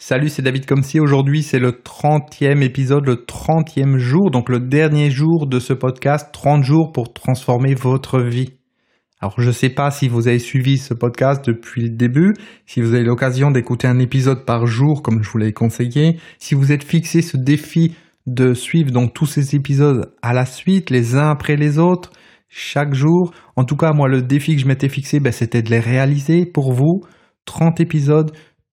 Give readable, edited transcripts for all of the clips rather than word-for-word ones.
Salut, c'est David Comsi. Aujourd'hui, c'est le 30e épisode, le 30e jour, donc le dernier jour de ce podcast, 30 jours pour transformer votre vie. Alors, je ne sais pas si vous avez suivi ce podcast depuis le début, si vous avez l'occasion d'écouter un épisode par jour, comme je vous l'ai conseillé, si vous êtes fixé ce défi de suivre donc tous ces épisodes à la suite, les uns après les autres, chaque jour. En tout cas, moi, le défi que je m'étais fixé, c'était de les réaliser pour vous. 30 épisodes,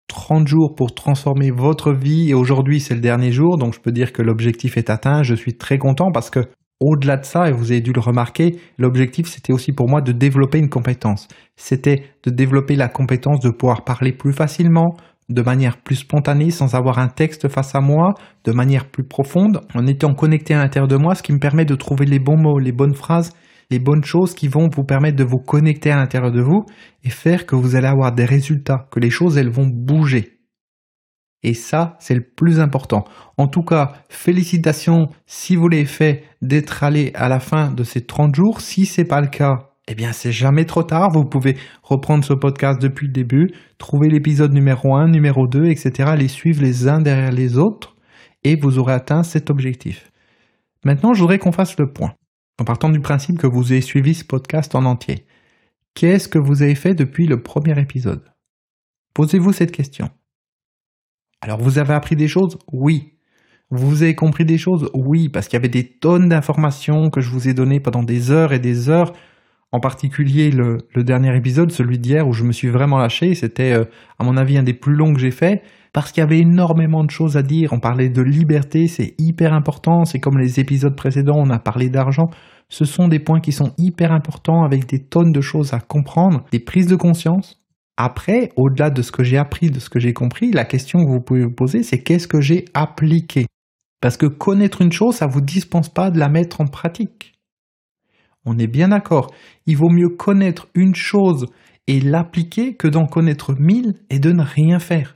30 jours pour transformer votre vie. Et aujourd'hui, c'est le dernier jour, donc je peux dire que l'objectif est atteint. Je suis très content parce que, au-delà de ça, et vous avez dû le remarquer, l'objectif, c'était aussi pour moi de développer une compétence. C'était de développer la compétence de pouvoir parler plus facilement, de manière plus spontanée, sans avoir un texte face à moi, de manière plus profonde, en étant connecté à l'intérieur de moi, ce qui me permet de trouver les bons mots, les bonnes phrases, les bonnes choses qui vont vous permettre de vous connecter à l'intérieur de vous et faire que vous allez avoir des résultats, que les choses, elles vont bouger. Et ça, c'est le plus important. En tout cas, félicitations si vous l'avez fait d'être allé à la fin de ces 30 jours. Si c'est pas le cas, eh bien, c'est jamais trop tard. Vous pouvez reprendre ce podcast depuis le début, trouver l'épisode numéro 1, numéro 2, etc., les suivre les uns derrière les autres et vous aurez atteint cet objectif. Maintenant, je voudrais qu'on fasse le point. En partant du principe que vous avez suivi ce podcast en entier. Qu'est-ce que vous avez fait depuis le premier épisode? Posez-vous cette question. Alors, vous avez appris des choses? Oui. Vous avez compris des choses? Oui, parce qu'il y avait des tonnes d'informations que je vous ai données pendant des heures et des heures. En particulier, le dernier épisode, celui d'hier, où je me suis vraiment lâché. C'était, à mon avis, un des plus longs que j'ai fait. Parce qu'il y avait énormément de choses à dire. On parlait de liberté, c'est hyper important. C'est comme les épisodes précédents, on a parlé d'argent. Ce sont des points qui sont hyper importants avec des tonnes de choses à comprendre, des prises de conscience. Après, au-delà de ce que j'ai appris, de ce que j'ai compris, la question que vous pouvez vous poser, c'est qu'est-ce que j'ai appliqué? Parce que connaître une chose, ça ne vous dispense pas de la mettre en pratique. On est bien d'accord. Il vaut mieux connaître une chose et l'appliquer que d'en connaître 1000 et de ne rien faire.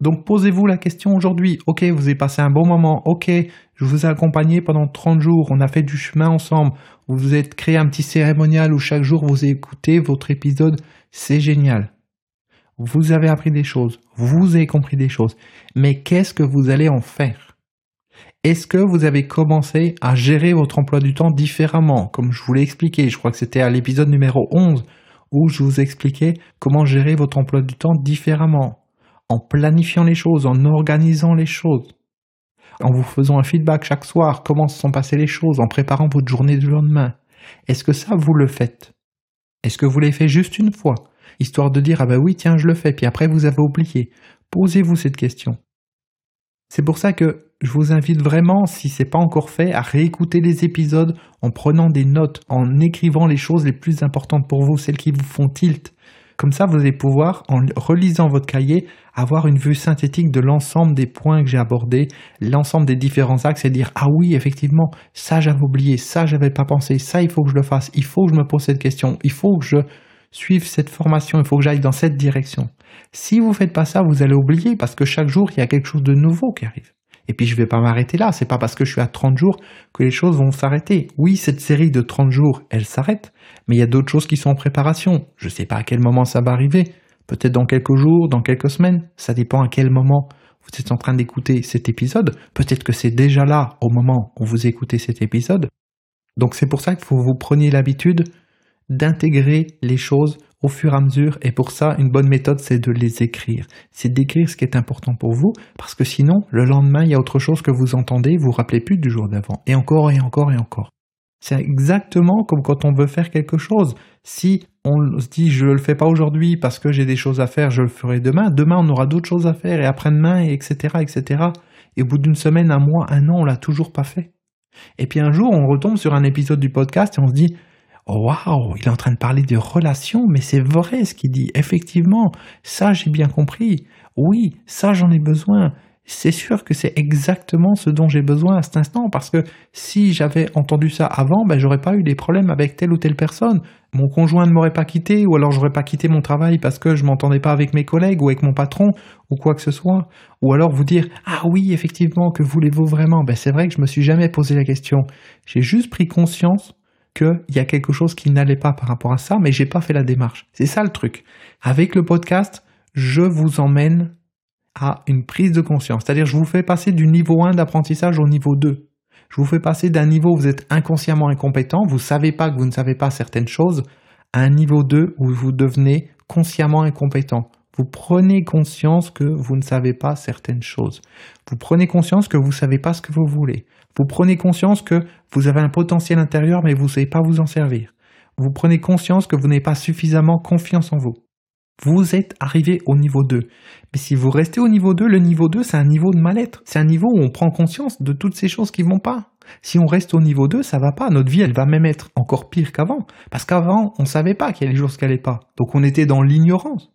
Donc posez-vous la question aujourd'hui. Ok, vous avez passé un bon moment. Ok, je vous ai accompagné pendant 30 jours. On a fait du chemin ensemble. Vous vous êtes créé un petit cérémonial où chaque jour vous écoutez votre épisode. C'est génial. Vous avez appris des choses. Vous avez compris des choses. Mais qu'est-ce que vous allez en faire? Est-ce que vous avez commencé à gérer votre emploi du temps différemment? Comme je vous l'ai expliqué, je crois que c'était à l'épisode numéro 11 où je vous expliquais comment gérer votre emploi du temps différemment. En planifiant les choses, en organisant les choses, en vous faisant un feedback chaque soir, comment se sont passées les choses, en préparant votre journée du lendemain. Est-ce que ça, vous le faites? Est-ce que vous l'avez fait juste une fois, histoire de dire « Ah ben oui, tiens, je le fais », puis après vous avez oublié? Posez-vous cette question. C'est pour ça que je vous invite vraiment, si ce n'est pas encore fait, à réécouter les épisodes en prenant des notes, en écrivant les choses les plus importantes pour vous, celles qui vous font tilt. Comme ça, vous allez pouvoir, en relisant votre cahier, avoir une vue synthétique de l'ensemble des points que j'ai abordés, l'ensemble des différents axes et dire « Ah oui, effectivement, ça j'avais oublié, ça j'avais pas pensé, ça il faut que je le fasse, il faut que je me pose cette question, il faut que je suive cette formation, il faut que j'aille dans cette direction. » Si vous ne faites pas ça, vous allez oublier parce que chaque jour, il y a quelque chose de nouveau qui arrive. Et puis je ne vais pas m'arrêter là, c'est pas parce que je suis à 30 jours que les choses vont s'arrêter. Oui, cette série de 30 jours, elle s'arrête, mais il y a d'autres choses qui sont en préparation. Je ne sais pas à quel moment ça va arriver, peut-être dans quelques jours, dans quelques semaines, ça dépend à quel moment vous êtes en train d'écouter cet épisode. Peut-être que c'est déjà là au moment où vous écoutez cet épisode. Donc c'est pour ça qu'il faut que vous preniez l'habitude d'intégrer les choses au fur et à mesure, et pour ça, une bonne méthode, c'est de les écrire. C'est d'écrire ce qui est important pour vous, parce que sinon, le lendemain, il y a autre chose que vous entendez, vous vous rappelez plus du jour d'avant, et encore, et encore, et encore. C'est exactement comme quand on veut faire quelque chose. Si on se dit, je le fais pas aujourd'hui parce que j'ai des choses à faire, je le ferai demain, demain on aura d'autres choses à faire, et après-demain, etc., etc. Et au bout d'une semaine, un mois, un an, on l'a toujours pas fait. Et puis un jour, on retombe sur un épisode du podcast et on se dit, waouh, il est en train de parler de relations, mais c'est vrai ce qu'il dit. Effectivement, ça j'ai bien compris. Oui, ça j'en ai besoin. C'est sûr que c'est exactement ce dont j'ai besoin à cet instant, parce que si j'avais entendu ça avant, j'aurais pas eu des problèmes avec telle ou telle personne. Mon conjoint ne m'aurait pas quitté, ou alors j'aurais pas quitté mon travail parce que je m'entendais pas avec mes collègues ou avec mon patron ou quoi que ce soit. Ou alors vous dire, ah oui, effectivement, que voulez-vous vraiment? C'est vrai que je me suis jamais posé la question. J'ai juste pris conscience qu'il y a quelque chose qui n'allait pas par rapport à ça, mais j'ai pas fait la démarche. C'est ça le truc. Avec le podcast, je vous emmène à une prise de conscience. C'est-à-dire, je vous fais passer du niveau 1 d'apprentissage au niveau 2. Je vous fais passer d'un niveau où vous êtes inconsciemment incompétent, vous ne savez pas que vous ne savez pas certaines choses, à un niveau 2 où vous devenez consciemment incompétent. Vous prenez conscience que vous ne savez pas certaines choses. Vous prenez conscience que vous ne savez pas ce que vous voulez. Vous prenez conscience que vous avez un potentiel intérieur mais vous ne savez pas vous en servir. Vous prenez conscience que vous n'avez pas suffisamment confiance en vous. Vous êtes arrivé au niveau 2. Mais si vous restez au niveau 2, le niveau 2, c'est un niveau de mal-être. C'est un niveau où on prend conscience de toutes ces choses qui ne vont pas. Si on reste au niveau 2, ça va pas. Notre vie, elle va même être encore pire qu'avant. Parce qu'avant, on ne savait pas qu'il y a des choses qui n'allaient pas. Donc on était dans l'ignorance.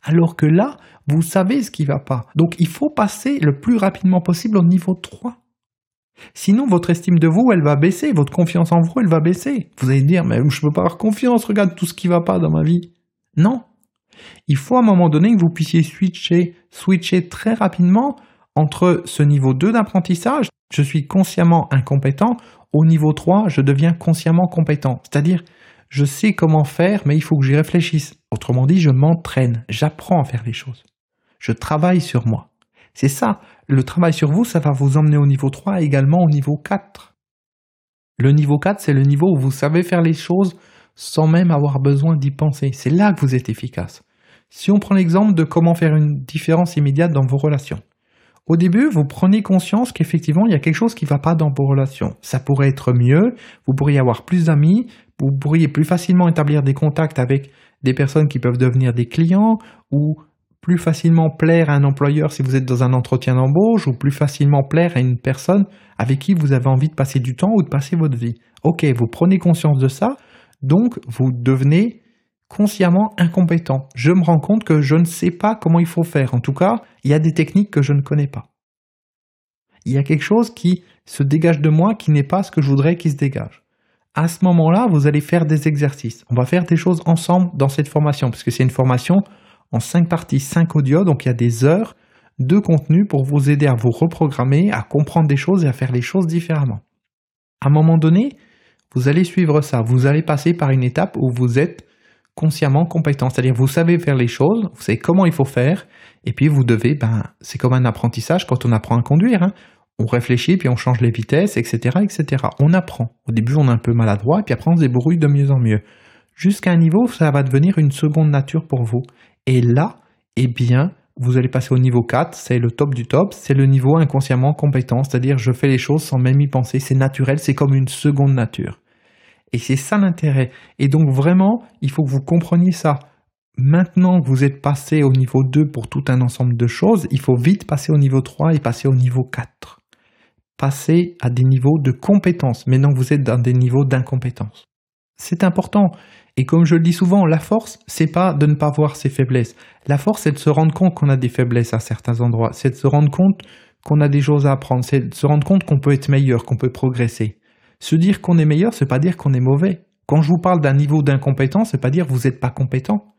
Alors que là, vous savez ce qui ne va pas. Donc il faut passer le plus rapidement possible au niveau 3. Sinon, votre estime de vous, elle va baisser. Votre confiance en vous, elle va baisser. Vous allez dire, mais je ne peux pas avoir confiance, regarde tout ce qui ne va pas dans ma vie. Non. Il faut à un moment donné que vous puissiez switcher très rapidement entre ce niveau 2 d'apprentissage, je suis consciemment incompétent, au niveau 3, je deviens consciemment compétent. C'est-à-dire, je sais comment faire, mais il faut que j'y réfléchisse. Autrement dit, je m'entraîne, j'apprends à faire les choses. Je travaille sur moi. C'est ça, le travail sur vous, ça va vous emmener au niveau 3 et également au niveau 4. Le niveau 4, c'est le niveau où vous savez faire les choses sans même avoir besoin d'y penser. C'est là que vous êtes efficace. Si on prend l'exemple de comment faire une différence immédiate dans vos relations. Au début, vous prenez conscience qu'effectivement, il y a quelque chose qui ne va pas dans vos relations. Ça pourrait être mieux, vous pourriez avoir plus d'amis, vous pourriez plus facilement établir des contacts avec des personnes qui peuvent devenir des clients, ou plus facilement plaire à un employeur si vous êtes dans un entretien d'embauche, ou plus facilement plaire à une personne avec qui vous avez envie de passer du temps ou de passer votre vie. Ok, vous prenez conscience de ça, donc vous devenez consciemment incompétent. Je me rends compte que je ne sais pas comment il faut faire. En tout cas, il y a des techniques que je ne connais pas. Il y a quelque chose qui se dégage de moi qui n'est pas ce que je voudrais qu'il se dégage. À ce moment-là, vous allez faire des exercices. On va faire des choses ensemble dans cette formation, parce que c'est une formation en 5 parties, 5 audios, donc il y a des heures de contenu pour vous aider à vous reprogrammer, à comprendre des choses et à faire les choses différemment. À un moment donné, vous allez suivre ça. Vous allez passer par une étape où vous êtes consciemment compétent, c'est-à-dire vous savez faire les choses, vous savez comment il faut faire, et puis vous devez, c'est comme un apprentissage quand on apprend à conduire, hein. On réfléchit, puis on change les vitesses, etc., etc. On apprend. Au début, on est un peu maladroit, puis après on se débrouille de mieux en mieux. Jusqu'à un niveau où ça va devenir une seconde nature pour vous. Et là, eh bien, vous allez passer au niveau 4, c'est le top du top, c'est le niveau inconsciemment compétent, c'est-à-dire je fais les choses sans même y penser, c'est naturel, c'est comme une seconde nature. Et c'est ça l'intérêt. Et donc vraiment, il faut que vous compreniez ça. Maintenant que vous êtes passé au niveau 2 pour tout un ensemble de choses, il faut vite passer au niveau 3 et passer au niveau 4. Passer à des niveaux de compétence, maintenant que vous êtes dans des niveaux d'incompétence. C'est important. Et comme je le dis souvent, la force, c'est pas de ne pas voir ses faiblesses. La force, c'est de se rendre compte qu'on a des faiblesses à certains endroits. C'est de se rendre compte qu'on a des choses à apprendre. C'est de se rendre compte qu'on peut être meilleur, qu'on peut progresser. Se dire qu'on est meilleur, c'est pas dire qu'on est mauvais. Quand je vous parle d'un niveau d'incompétence, c'est pas dire que vous n'êtes pas compétent.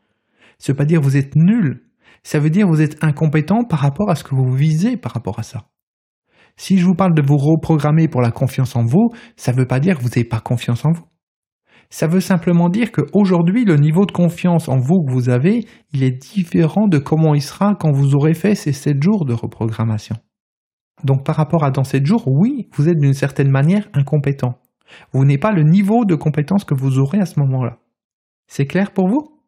C'est pas dire que vous êtes nul. Ça veut dire que vous êtes incompétent par rapport à ce que vous visez par rapport à ça. Si je vous parle de vous reprogrammer pour la confiance en vous, ça veut pas dire que vous n'avez pas confiance en vous. Ça veut simplement dire qu'aujourd'hui, le niveau de confiance en vous que vous avez, il est différent de comment il sera quand vous aurez fait ces 7 jours de reprogrammation. Donc par rapport à dans 7 jours, oui, vous êtes d'une certaine manière incompétent. Vous n'avez pas le niveau de compétence que vous aurez à ce moment-là. C'est clair pour vous ?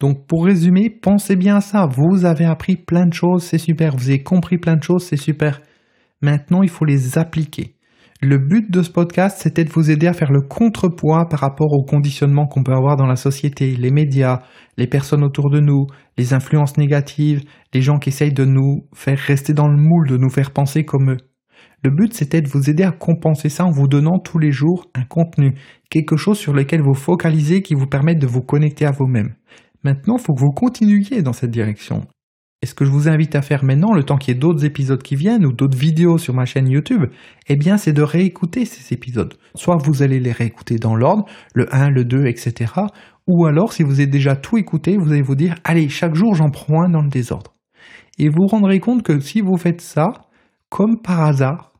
Donc pour résumer, pensez bien à ça. Vous avez appris plein de choses, c'est super. Vous avez compris plein de choses, c'est super. Maintenant, il faut les appliquer. Le but de ce podcast, c'était de vous aider à faire le contrepoids par rapport au conditionnement qu'on peut avoir dans la société, les médias, les personnes autour de nous, les influences négatives, les gens qui essayent de nous faire rester dans le moule, de nous faire penser comme eux. Le but, c'était de vous aider à compenser ça en vous donnant tous les jours un contenu, quelque chose sur lequel vous focalisez qui vous permette de vous connecter à vous-même. Maintenant, il faut que vous continuiez dans cette direction. Et ce que je vous invite à faire maintenant, le temps qu'il y ait d'autres épisodes qui viennent ou d'autres vidéos sur ma chaîne YouTube, eh bien, c'est de réécouter ces épisodes. Soit vous allez les réécouter dans l'ordre, le 1, le 2, etc. Ou alors, si vous avez déjà tout écouté, vous allez vous dire, allez, chaque jour, j'en prends un dans le désordre. Et vous vous rendrez compte que si vous faites ça, comme par hasard,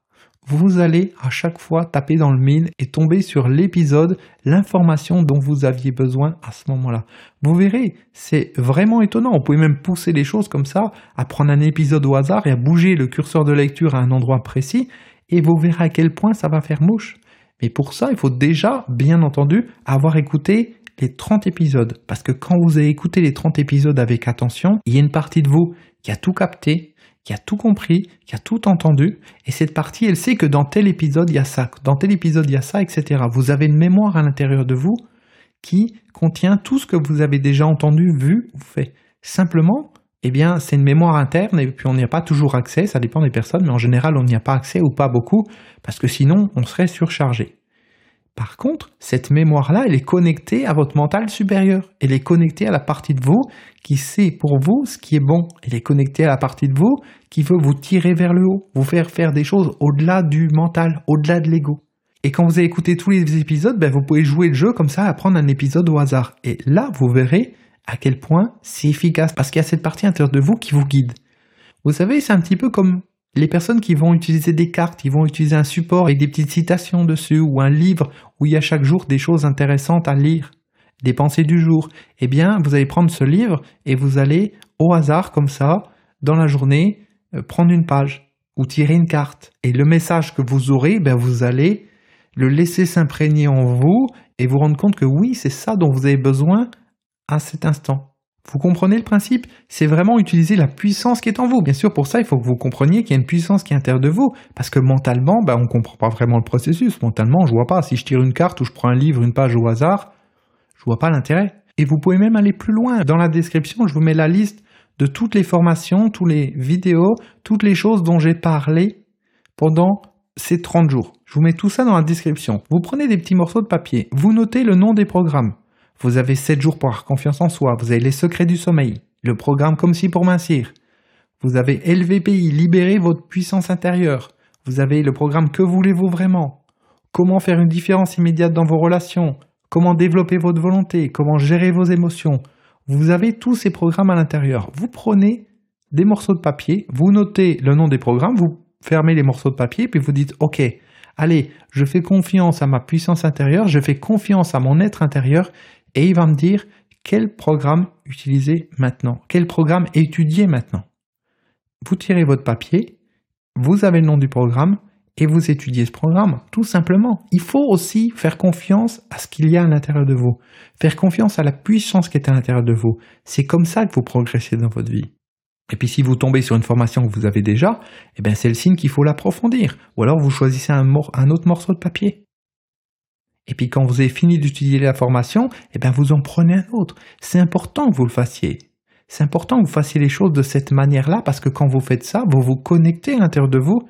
vous allez à chaque fois taper dans le mille et tomber sur l'épisode, l'information dont vous aviez besoin à ce moment-là. Vous verrez, c'est vraiment étonnant. On pouvait même pousser les choses comme ça, à prendre un épisode au hasard et à bouger le curseur de lecture à un endroit précis, et vous verrez à quel point ça va faire mouche. Mais pour ça, il faut déjà, bien entendu, avoir écouté les 30 épisodes. Parce que quand vous avez écouté les 30 épisodes avec attention, il y a une partie de vous qui a tout capté, qui a tout compris, qui a tout entendu. Et cette partie, elle sait que dans tel épisode, il y a ça, dans tel épisode, il y a ça, etc. Vous avez une mémoire à l'intérieur de vous qui contient tout ce que vous avez déjà entendu, vu ou fait. Simplement, eh bien, c'est une mémoire interne et puis on n'y a pas toujours accès, ça dépend des personnes, mais en général, on n'y a pas accès ou pas beaucoup parce que sinon, on serait surchargé. Par contre, cette mémoire-là, elle est connectée à votre mental supérieur. Elle est connectée à la partie de vous qui sait pour vous ce qui est bon. Elle est connectée à la partie de vous qui veut vous tirer vers le haut, vous faire des choses au-delà du mental, au-delà de l'ego. Et quand vous avez écouté tous les épisodes, vous pouvez jouer le jeu comme ça, à prendre un épisode au hasard. Et là, vous verrez à quel point c'est efficace parce qu'il y a cette partie intérieure de vous qui vous guide. Vous savez, c'est un petit peu comme les personnes qui vont utiliser des cartes, ils vont utiliser un support avec des petites citations dessus ou un livre où il y a chaque jour des choses intéressantes à lire, des pensées du jour. Eh bien, vous allez prendre ce livre et vous allez, au hasard, comme ça, dans la journée, prendre une page ou tirer une carte. Et le message que vous aurez, vous allez le laisser s'imprégner en vous et vous rendre compte que oui, c'est ça dont vous avez besoin à cet instant. Vous comprenez le principe? C'est vraiment utiliser la puissance qui est en vous. Bien sûr, pour ça, il faut que vous compreniez qu'il y a une puissance qui est à l'intérieur de vous. Parce que mentalement, on ne comprend pas vraiment le processus. Mentalement, je vois pas. Si je tire une carte ou je prends un livre, une page au hasard, je vois pas l'intérêt. Et vous pouvez même aller plus loin. Dans la description, je vous mets la liste de toutes les formations, toutes les vidéos, toutes les choses dont j'ai parlé pendant ces 30 jours. Je vous mets tout ça dans la description. Vous prenez des petits morceaux de papier. Vous notez le nom des programmes. Vous avez 7 jours pour avoir confiance en soi. Vous avez les secrets du sommeil. Le programme Comme si pour mincir. Vous avez LVPI, libérer votre puissance intérieure. Vous avez le programme Que voulez-vous vraiment? Comment faire une différence immédiate dans vos relations? Comment développer votre volonté? Comment gérer vos émotions? Vous avez tous ces programmes à l'intérieur. Vous prenez des morceaux de papier, vous notez le nom des programmes, vous fermez les morceaux de papier, puis vous dites « Ok, allez, je fais confiance à ma puissance intérieure, je fais confiance à mon être intérieur et il va me dire quel programme utiliser maintenant, quel programme étudier maintenant. » Vous tirez votre papier, vous avez le nom du programme et vous étudiez ce programme, tout simplement. Il faut aussi faire confiance à ce qu'il y a à l'intérieur de vous, faire confiance à la puissance qui est à l'intérieur de vous. C'est comme ça que vous progressez dans votre vie. Et puis si vous tombez sur une formation que vous avez déjà, c'est le signe qu'il faut l'approfondir. Ou alors vous choisissez un autre morceau de papier. Et puis quand vous avez fini d'étudier la formation, vous en prenez un autre. C'est important que vous le fassiez. C'est important que vous fassiez les choses de cette manière-là parce que quand vous faites ça, vous vous connectez à l'intérieur de vous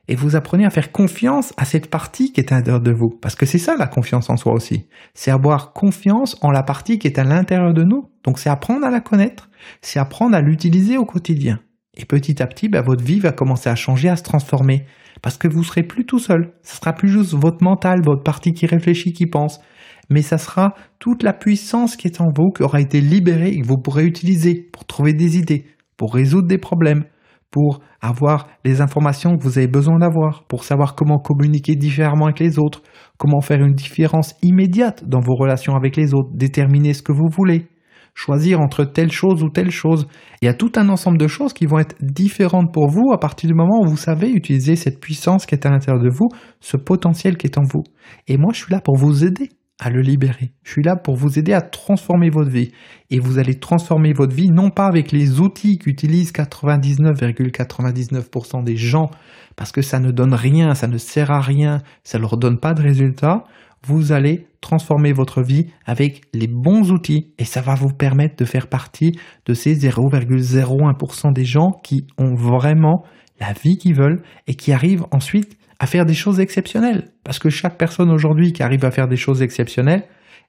et vous apprenez à faire confiance à cette partie qui est à l'intérieur de vous. Parce que c'est ça la confiance en soi aussi. C'est avoir confiance en la partie qui est à l'intérieur de nous. Donc c'est apprendre à la connaître, c'est apprendre à l'utiliser au quotidien. Et petit à petit, votre vie va commencer à changer, à se transformer. Parce que vous serez plus tout seul. Ce sera plus juste votre mental, votre partie qui réfléchit, qui pense. Mais ça sera toute la puissance qui est en vous, qui aura été libérée et que vous pourrez utiliser pour trouver des idées, pour résoudre des problèmes, pour avoir les informations que vous avez besoin d'avoir, pour savoir comment communiquer différemment avec les autres, comment faire une différence immédiate dans vos relations avec les autres, déterminer ce que vous voulez, choisir entre telle chose ou telle chose. Il y a tout un ensemble de choses qui vont être différentes pour vous à partir du moment où vous savez utiliser cette puissance qui est à l'intérieur de vous, ce potentiel qui est en vous. Et moi, je suis là pour vous aider à le libérer. Je suis là pour vous aider à transformer votre vie. Et vous allez transformer votre vie non pas avec les outils qu'utilisent 99,99% des gens, parce que ça ne donne rien, ça ne sert à rien, ça ne leur donne pas de résultat. Vous allez transformer votre vie avec les bons outils et ça va vous permettre de faire partie de ces 0,01% des gens qui ont vraiment la vie qu'ils veulent et qui arrivent ensuite à faire des choses exceptionnelles. Parce que chaque personne aujourd'hui qui arrive à faire des choses exceptionnelles,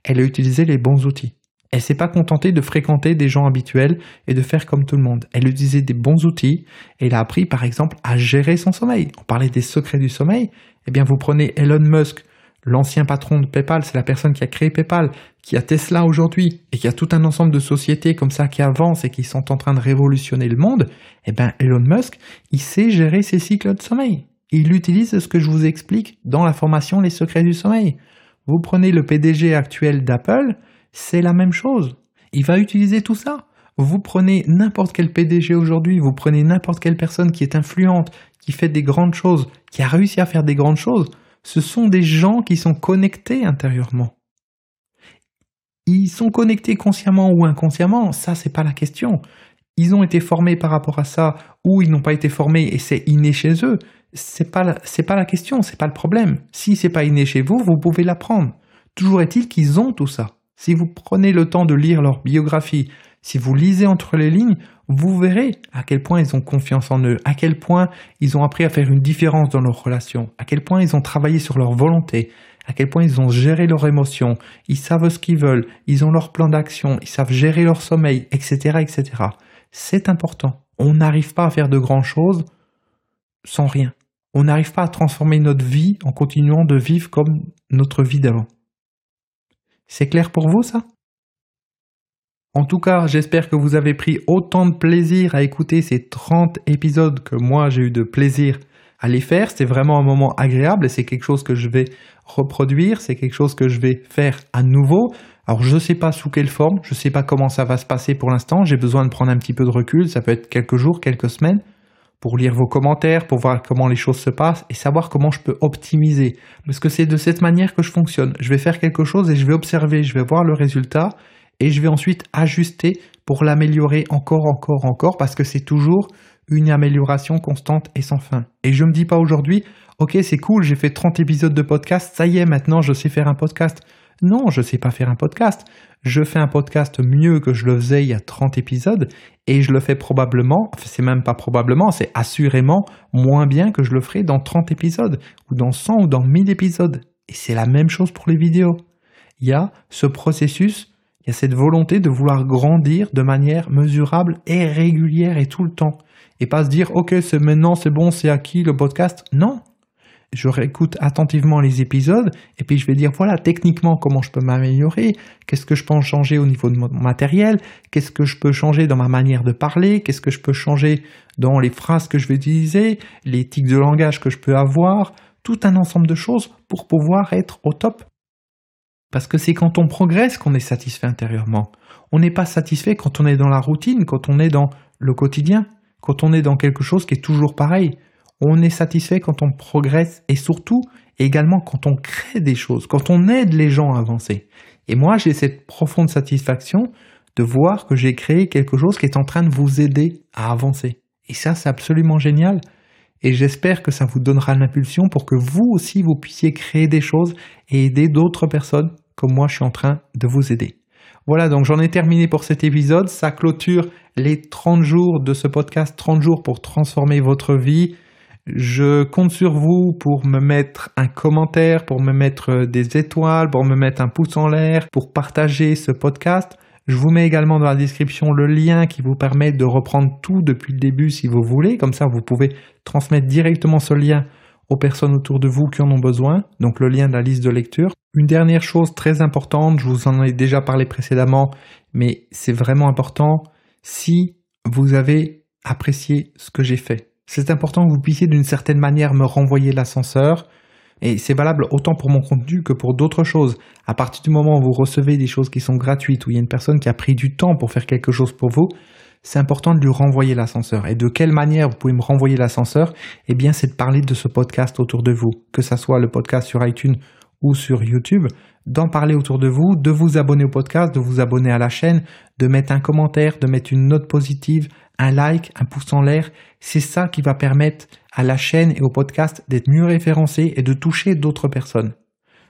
elle a utilisé les bons outils. Elle s'est pas contentée de fréquenter des gens habituels et de faire comme tout le monde. Elle utilisait des bons outils et elle a appris par exemple à gérer son sommeil. On parlait des secrets du sommeil. Vous prenez Elon Musk, l'ancien patron de PayPal, c'est la personne qui a créé PayPal, qui a Tesla aujourd'hui et qui a tout un ensemble de sociétés comme ça qui avancent et qui sont en train de révolutionner le monde. Elon Musk, il sait gérer ses cycles de sommeil. Il utilise ce que je vous explique dans la formation Les secrets du sommeil. Vous prenez le PDG actuel d'Apple, c'est la même chose. Il va utiliser tout ça. Vous prenez n'importe quel PDG aujourd'hui, vous prenez n'importe quelle personne qui est influente, qui fait des grandes choses, qui a réussi à faire des grandes choses. Ce sont des gens qui sont connectés intérieurement. Ils sont connectés consciemment ou inconsciemment, ça c'est pas la question. Ils ont été formés par rapport à ça ou ils n'ont pas été formés et c'est inné chez eux. C'est pas la question, c'est pas le problème. Si c'est pas inné chez vous, vous pouvez l'apprendre. Toujours est-il qu'ils ont tout ça. Si vous prenez le temps de lire leur biographie, si vous lisez entre les lignes, vous verrez à quel point ils ont confiance en eux, à quel point ils ont appris à faire une différence dans leurs relations, à quel point ils ont travaillé sur leur volonté, à quel point ils ont géré leurs émotions, ils savent ce qu'ils veulent, ils ont leur plan d'action, ils savent gérer leur sommeil, etc., etc. C'est important. On n'arrive pas à faire de grandes choses sans rien. On n'arrive pas à transformer notre vie en continuant de vivre comme notre vie d'avant. C'est clair pour vous, ça ? En tout cas, j'espère que vous avez pris autant de plaisir à écouter ces 30 épisodes que moi j'ai eu de plaisir à les faire. C'était vraiment un moment agréable et c'est quelque chose que je vais reproduire, c'est quelque chose que je vais faire à nouveau. Alors je ne sais pas sous quelle forme, je ne sais pas comment ça va se passer pour l'instant, j'ai besoin de prendre un petit peu de recul, ça peut être quelques jours, quelques semaines, pour lire vos commentaires, pour voir comment les choses se passent et savoir comment je peux optimiser. Parce que c'est de cette manière que je fonctionne. Je vais faire quelque chose et je vais observer, je vais voir le résultat et je vais ensuite ajuster pour l'améliorer encore, parce que c'est toujours une amélioration constante et sans fin. Et je me dis pas aujourd'hui, ok c'est cool, j'ai fait 30 épisodes de podcast, ça y est maintenant je sais faire un podcast. Non, je sais pas faire un podcast. Je fais un podcast mieux que je le faisais il y a 30 épisodes et je le fais probablement, c'est même pas probablement, c'est assurément moins bien que je le ferai dans 30 épisodes ou dans 100 ou dans 1000 épisodes. Et c'est la même chose pour les vidéos. Il y a ce processus, il y a cette volonté de vouloir grandir de manière mesurable et régulière et tout le temps. Et pas se dire, ok, c'est maintenant, c'est bon, c'est acquis le podcast. Non. Je réécoute attentivement les épisodes et puis je vais dire voilà techniquement comment je peux m'améliorer, qu'est-ce que je peux changer au niveau de mon matériel, qu'est-ce que je peux changer dans ma manière de parler, qu'est-ce que je peux changer dans les phrases que je vais utiliser, les tics de langage que je peux avoir, tout un ensemble de choses pour pouvoir être au top. Parce que c'est quand on progresse qu'on est satisfait intérieurement. On n'est pas satisfait quand on est dans la routine, quand on est dans le quotidien, quand on est dans quelque chose qui est toujours pareil. On est satisfait quand on progresse et surtout également quand on crée des choses, quand on aide les gens à avancer. Et moi, j'ai cette profonde satisfaction de voir que j'ai créé quelque chose qui est en train de vous aider à avancer. Et ça, c'est absolument génial. Et j'espère que ça vous donnera l'impulsion pour que vous aussi, vous puissiez créer des choses et aider d'autres personnes comme moi, je suis en train de vous aider. Voilà, donc j'en ai terminé pour cet épisode. Ça clôture les 30 jours de ce podcast, 30 jours pour transformer votre vie. Je compte sur vous pour me mettre un commentaire, pour me mettre des étoiles, pour me mettre un pouce en l'air, pour partager ce podcast. Je vous mets également dans la description le lien qui vous permet de reprendre tout depuis le début si vous voulez. Comme ça, vous pouvez transmettre directement ce lien aux personnes autour de vous qui en ont besoin. Donc le lien de la liste de lecture. Une dernière chose très importante, je vous en ai déjà parlé précédemment, mais c'est vraiment important. Si vous avez apprécié ce que j'ai fait, c'est important que vous puissiez d'une certaine manière me renvoyer l'ascenseur et c'est valable autant pour mon contenu que pour d'autres choses. À partir du moment où vous recevez des choses qui sont gratuites, où il y a une personne qui a pris du temps pour faire quelque chose pour vous, c'est important de lui renvoyer l'ascenseur. Et de quelle manière vous pouvez me renvoyer l'ascenseur ? Eh bien, c'est de parler de ce podcast autour de vous, que ça soit le podcast sur iTunes ou sur YouTube, d'en parler autour de vous abonner au podcast, de vous abonner à la chaîne, de mettre un commentaire, de mettre une note positive, un like, un pouce en l'air. C'est ça qui va permettre à la chaîne et au podcast d'être mieux référencés et de toucher d'autres personnes.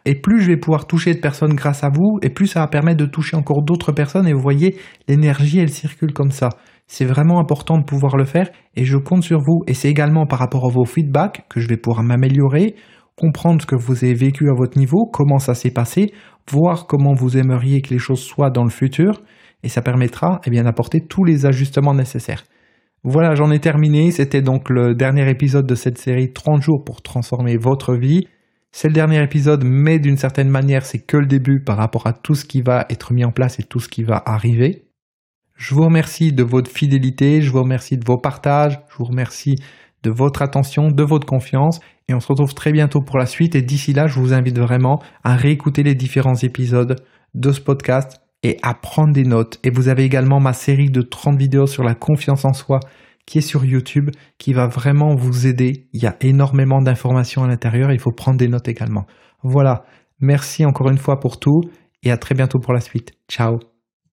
Et plus je vais pouvoir toucher de personnes grâce à vous, et plus ça va permettre de toucher encore d'autres personnes. Et vous voyez, l'énergie, elle circule comme ça. C'est vraiment important de pouvoir le faire et je compte sur vous. Et c'est également par rapport à vos feedbacks que je vais pouvoir m'améliorer, comprendre ce que vous avez vécu à votre niveau, comment ça s'est passé, voir comment vous aimeriez que les choses soient dans le futur. Et ça permettra d'apporter tous les ajustements nécessaires. Voilà, j'en ai terminé. C'était donc le dernier épisode de cette série 30 jours pour transformer votre vie. C'est le dernier épisode, mais d'une certaine manière, c'est que le début par rapport à tout ce qui va être mis en place et tout ce qui va arriver. Je vous remercie de votre fidélité, je vous remercie de vos partages, je vous remercie de votre attention, de votre confiance et on se retrouve très bientôt pour la suite et d'ici là, je vous invite vraiment à réécouter les différents épisodes de ce podcast et à prendre des notes. Et vous avez également ma série de 30 vidéos sur la confiance en soi qui est sur YouTube, qui va vraiment vous aider. Il y a énormément d'informations à l'intérieur, il faut prendre des notes également. Voilà, merci encore une fois pour tout et à très bientôt pour la suite. Ciao.